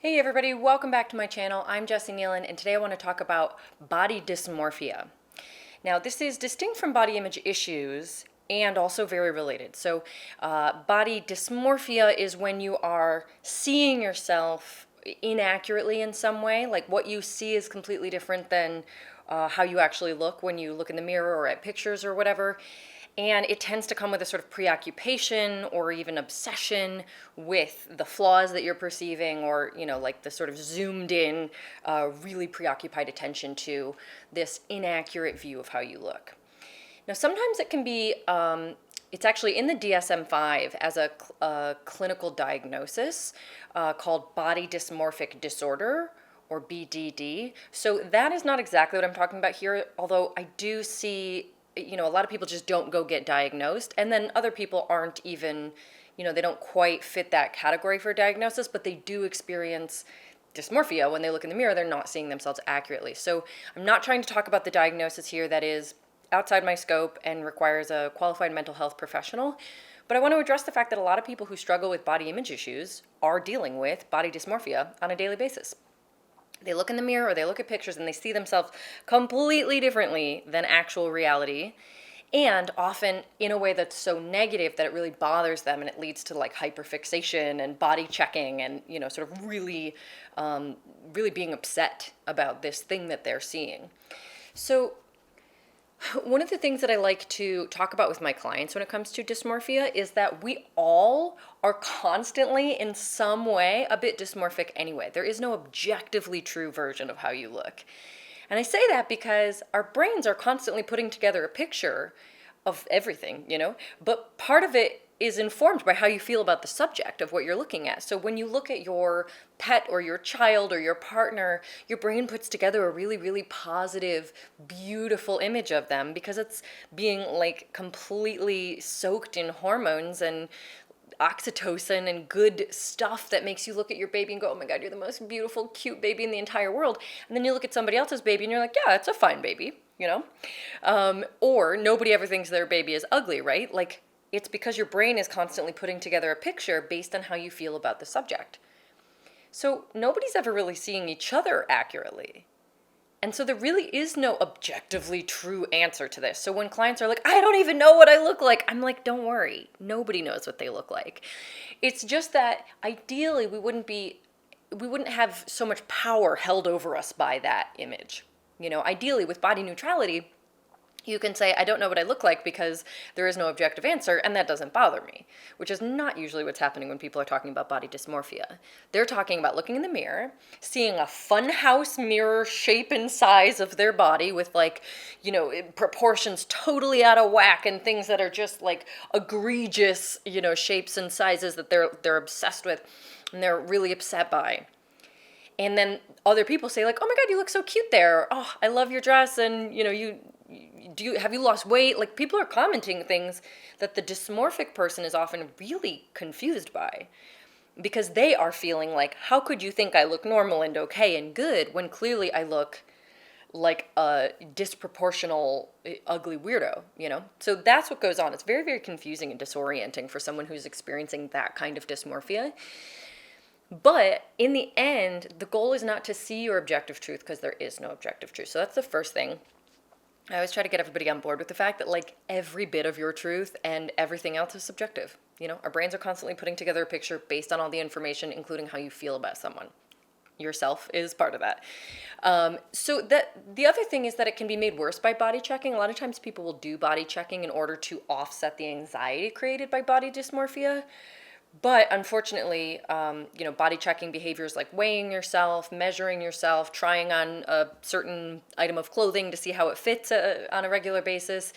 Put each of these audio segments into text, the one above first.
Hey everybody, welcome back to my channel. I'm Jessie Nealon, and today I want to talk about body dysmorphia. Now, this is distinct from body image issues and also very related. So, body dysmorphia is when you are seeing yourself inaccurately in some way, like what you see is completely different than how you actually look when you look in the mirror or at pictures or whatever. And it tends to come with a sort of preoccupation or even obsession with the flaws that you're perceiving, or, like the sort of zoomed in, really preoccupied attention to this inaccurate view of how you look. Now, sometimes it can be, it's actually in the DSM-5 as a clinical diagnosis called body dysmorphic disorder, or BDD. So that is not exactly what I'm talking about here, although I do see a lot of people just don't go get diagnosed, and then other people aren't even, they don't quite fit that category for diagnosis, but they do experience dysmorphia. When they look in the mirror, they're not seeing themselves accurately. So I'm not trying to talk about the diagnosis here that is outside my scope and requires a qualified mental health professional, but I want to address the fact that a lot of people who struggle with body image issues are dealing with body dysmorphia on a daily basis. They look in the mirror or they look at pictures and they see themselves completely differently than actual reality, and often in a way that's so negative that it really bothers them, and it leads to like hyperfixation and body checking and sort of really really being upset about this thing that they're seeing. So one of the things that I like to talk about with my clients when it comes to dysmorphia is that we all are constantly, in some way, a bit dysmorphic anyway. There is no objectively true version of how you look. And I say that because our brains are constantly putting together a picture of everything, but part of it is informed by how you feel about the subject of what you're looking at. So when you look at your pet or your child or your partner, your brain puts together a really, really positive, beautiful image of them because it's being like completely soaked in hormones and oxytocin and good stuff that makes you look at your baby and go, oh my God, you're the most beautiful, cute baby in the entire world. And then you look at somebody else's baby and you're like, yeah, it's a fine baby, or nobody ever thinks their baby is ugly, right? Like, it's because your brain is constantly putting together a picture based on how you feel about the subject. So nobody's ever really seeing each other accurately. And so there really is no objectively true answer to this. So when clients are like, I don't even know what I look like, I'm like, don't worry. Nobody knows what they look like. It's just that ideally we wouldn't have so much power held over us by that image. Ideally with body neutrality, you can say, I don't know what I look like because there is no objective answer, and that doesn't bother me, which is not usually what's happening when people are talking about body dysmorphia. They're talking about looking in the mirror, seeing a funhouse mirror shape and size of their body with proportions totally out of whack and things that are just like egregious, shapes and sizes that they're obsessed with and they're really upset by. And then other people say like, oh my God, you look so cute there. Oh, I love your dress. And have you lost weight? Like, people are commenting things that the dysmorphic person is often really confused by, because they are feeling like, how could you think I look normal and okay and good when clearly I look like a disproportional, ugly weirdo, So that's what goes on. It's very, very confusing and disorienting for someone who's experiencing that kind of dysmorphia. But in the end, the goal is not to see your objective truth, because there is no objective truth. So that's the first thing. I always try to get everybody on board with the fact that like every bit of your truth and everything else is subjective. Our brains are constantly putting together a picture based on all the information, including how you feel about someone. Yourself is part of that. So that the other thing is that it can be made worse by body checking. A lot of times people will do body checking in order to offset the anxiety created by body dysmorphia. But unfortunately, body checking behaviors like weighing yourself, measuring yourself, trying on a certain item of clothing to see how it fits on a regular basis,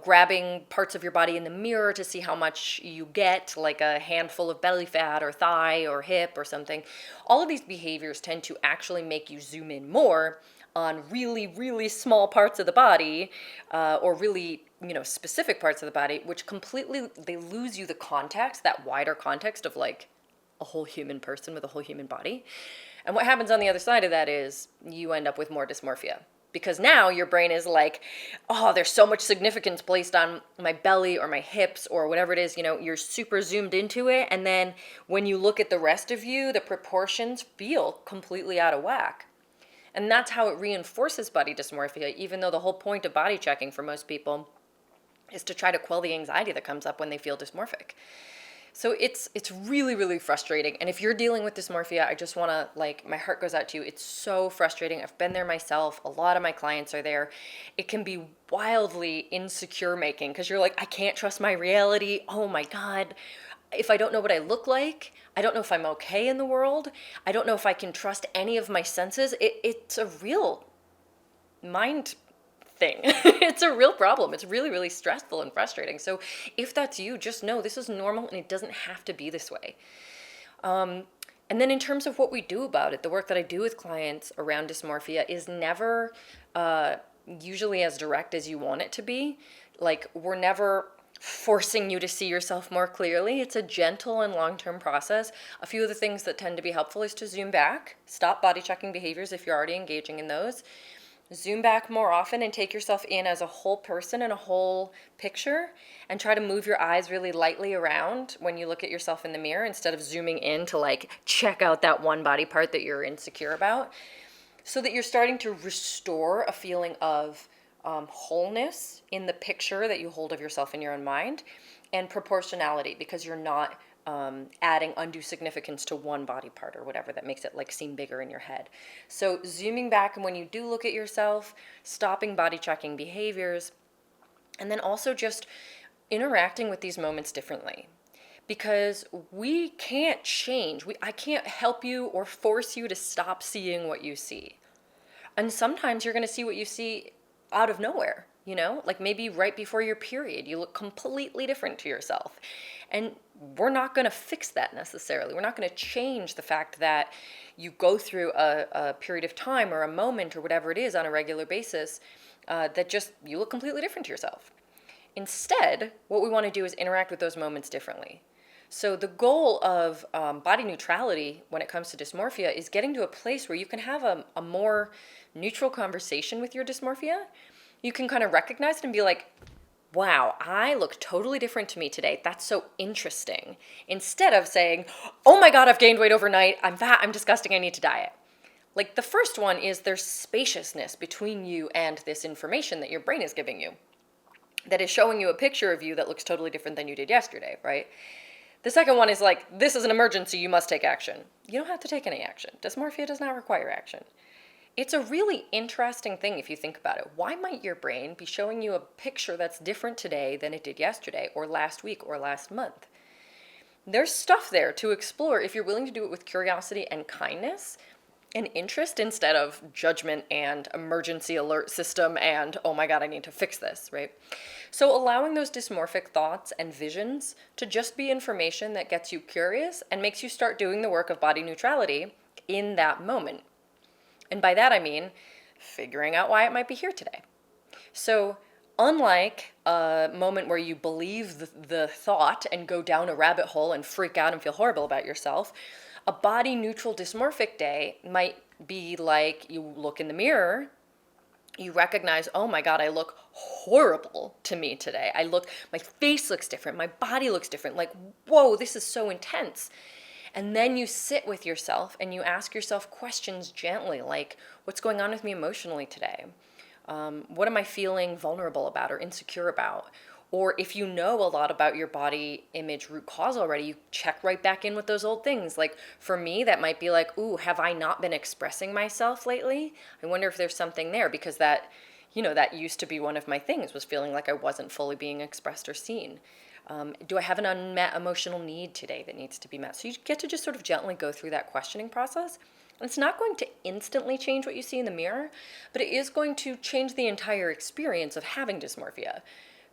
grabbing parts of your body in the mirror to see how much you get, like a handful of belly fat or thigh or hip or something. All of these behaviors tend to actually make you zoom in more on really, really small parts of the body, or really, specific parts of the body, which completely, they lose you the context, that wider context of like a whole human person with a whole human body. And what happens on the other side of that is you end up with more dysmorphia. Because now your brain is like, oh, there's so much significance placed on my belly or my hips or whatever it is, you're super zoomed into it. And then when you look at the rest of you, the proportions feel completely out of whack. And that's how it reinforces body dysmorphia, even though the whole point of body checking for most people is to try to quell the anxiety that comes up when they feel dysmorphic. So it's really, really frustrating. And if you're dealing with dysmorphia, I just want to, my heart goes out to you. It's so frustrating. I've been there myself. A lot of my clients are there. It can be wildly insecure making because you're like, I can't trust my reality. Oh my God. If I don't know what I look like, I don't know if I'm okay in the world. I don't know if I can trust any of my senses. It's a real mind thing. It's a real problem. It's really, really stressful and frustrating. So if that's you, just know this is normal and it doesn't have to be this way. And then in terms of what we do about it, the work that I do with clients around dysmorphia is never usually as direct as you want it to be. We're never forcing you to see yourself more clearly. It's a gentle and long-term process. A few of the things that tend to be helpful is to zoom back, stop body checking behaviors if you're already engaging in those. Zoom back more often and take yourself in as a whole person and a whole picture, and try to move your eyes really lightly around when you look at yourself in the mirror instead of zooming in to check out that one body part that you're insecure about, so that you're starting to restore a feeling of wholeness in the picture that you hold of yourself in your own mind, and proportionality, because you're not adding undue significance to one body part or whatever that makes it seem bigger in your head. So zooming back, and when you do look at yourself, stopping body checking behaviors, and then also just interacting with these moments differently. Because we can't change. I can't help you or force you to stop seeing what you see. And sometimes you're going to see what you see out of nowhere. Maybe right before your period, you look completely different to yourself. And we're not going to fix that necessarily. We're not going to change the fact that you go through a period of time or a moment or whatever it is on a regular basis that just you look completely different to yourself. Instead, what we want to do is interact with those moments differently. So the goal of body neutrality when it comes to dysmorphia is getting to a place where you can have a more neutral conversation with your dysmorphia. You can kind of recognize it and be like, wow, I look totally different to me today. That's so interesting. Instead of saying, oh my God, I've gained weight overnight. I'm fat. I'm disgusting. I need to diet. The first one is there's spaciousness between you and this information that your brain is giving you, that is showing you a picture of you that looks totally different than you did yesterday, right? The second one is this is an emergency. You must take action. You don't have to take any action. Dysmorphia does not require action. It's a really interesting thing if you think about it. Why might your brain be showing you a picture that's different today than it did yesterday or last week or last month? There's stuff there to explore if you're willing to do it with curiosity and kindness and interest instead of judgment and emergency alert system and, oh my God, I need to fix this, right? So allowing those dysmorphic thoughts and visions to just be information that gets you curious and makes you start doing the work of body neutrality in that moment. And by that I mean figuring out why it might be here today. So unlike a moment where you believe the thought and go down a rabbit hole and freak out and feel horrible about yourself, a body neutral dysmorphic day might be you look in the mirror, you recognize, oh my God, I look horrible to me today. My face looks different. My body looks different. Whoa, this is so intense. And then you sit with yourself and you ask yourself questions gently, what's going on with me emotionally today? What am I feeling vulnerable about or insecure about? Or if you know a lot about your body image root cause already, you check right back in with those old things. For me, that might be ooh, have I not been expressing myself lately? I wonder if there's something there, because that used to be one of my things, was feeling like I wasn't fully being expressed or seen. Do I have an unmet emotional need today that needs to be met? So you get to just sort of gently go through that questioning process. And it's not going to instantly change what you see in the mirror, but it is going to change the entire experience of having dysmorphia,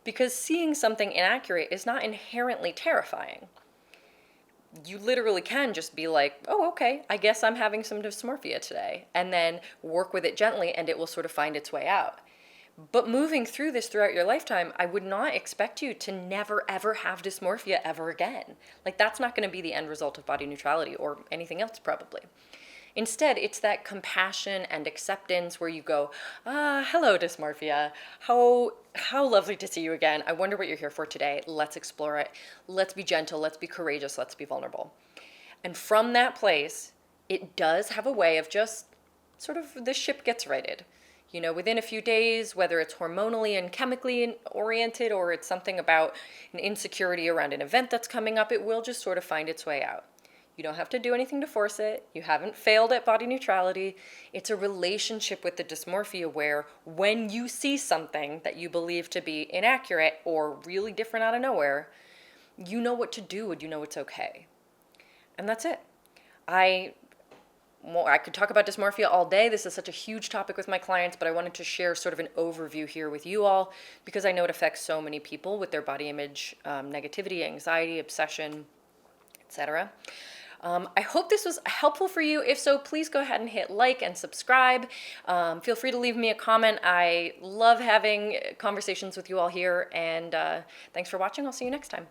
because seeing something inaccurate is not inherently terrifying. You literally can just be oh, okay, I guess I'm having some dysmorphia today, and then work with it gently and it will sort of find its way out. But moving through this throughout your lifetime, I would not expect you to never, ever have dysmorphia ever again. That's not going to be the end result of body neutrality or anything else, probably. Instead, it's that compassion and acceptance where you go, hello, dysmorphia. How lovely to see you again. I wonder what you're here for today. Let's explore it. Let's be gentle. Let's be courageous. Let's be vulnerable. And from that place, it does have a way of just sort of the ship gets righted. You know, within a few days, whether it's hormonally and chemically oriented or it's something about an insecurity around an event that's coming up, it will just sort of find its way out. You don't have to do anything to force it. You haven't failed at body neutrality. It's a relationship with the dysmorphia where when you see something that you believe to be inaccurate or really different out of nowhere, you know what to do and you know it's okay. And that's it. I could talk about dysmorphia all day. This is such a huge topic with my clients, but I wanted to share sort of an overview here with you all because I know it affects so many people with their body image, negativity, anxiety, obsession, etc. I hope this was helpful for you. If so, please go ahead and hit like and subscribe. Feel free to leave me a comment. I love having conversations with you all here, and thanks for watching. I'll see you next time.